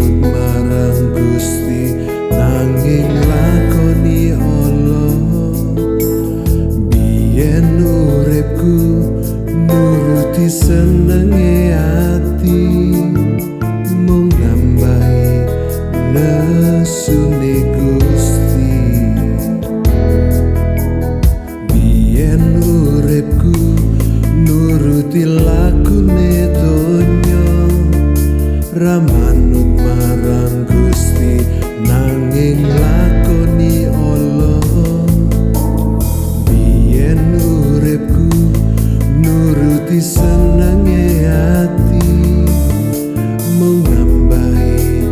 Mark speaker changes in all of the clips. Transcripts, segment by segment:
Speaker 1: manut marang Gusti nanging lakoni ala. Biyen uripku nuruti senenge ati, mung nambahi nesune Gusti. Biyen uripku nuruti lakune donya, ra manut marang Gusti nanging lakoni ala. Biyen uripku nuruti senenge ati, mung nambahi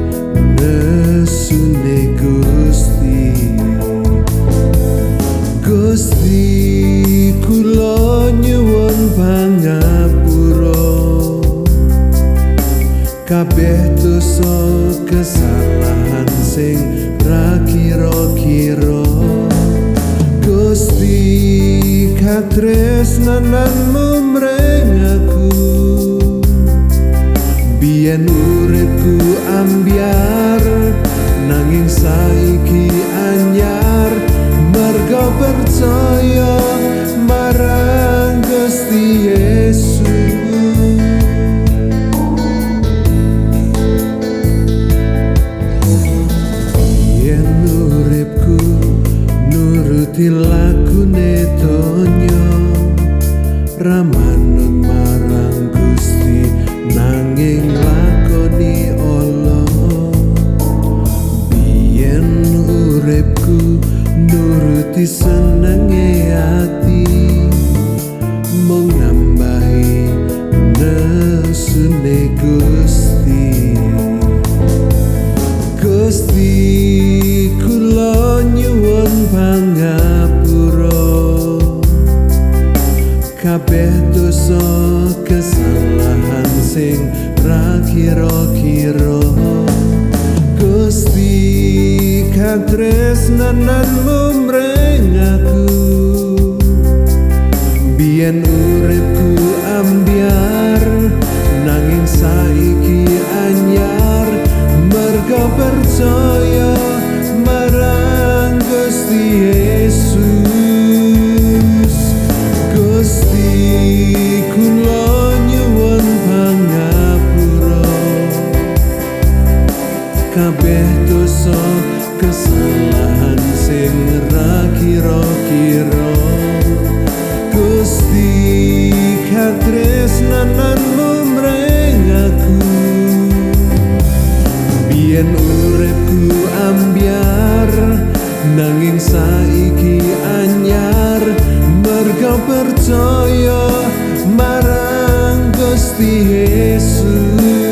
Speaker 1: nesune Gusti. Gusti kula nyuwun pangapura, kabeh dosa kesalahan sing ra kira-kira. Gusti katresnanmu mreng aku, biyen uripku ambyar nanging saiki anyar, merga percaya marang Gusti Yesus. Biyen uripku nuruti lakune donya, ra manut marang Gusti nanging lakoni ala. Biyen uripku nuruti senenge ati, mung nambahi nesune Gusti. Gusti kula nyuwun pangapura, kabeh dosa kesalahan sing ra kira-kira. Gusti katresnanmu mreng aku, biyen uripku ambyar nanging saiki anyar, merga percaya marang Gusti Yesus. Gusti kula nyuwun pangapura, kabeh dosa kesalahan sing ra kira-kira. Gusti katresnanmu mreng aku, biyen uripku ambyar nanging saiki anyar, merga percaya marang Gusti Yesus.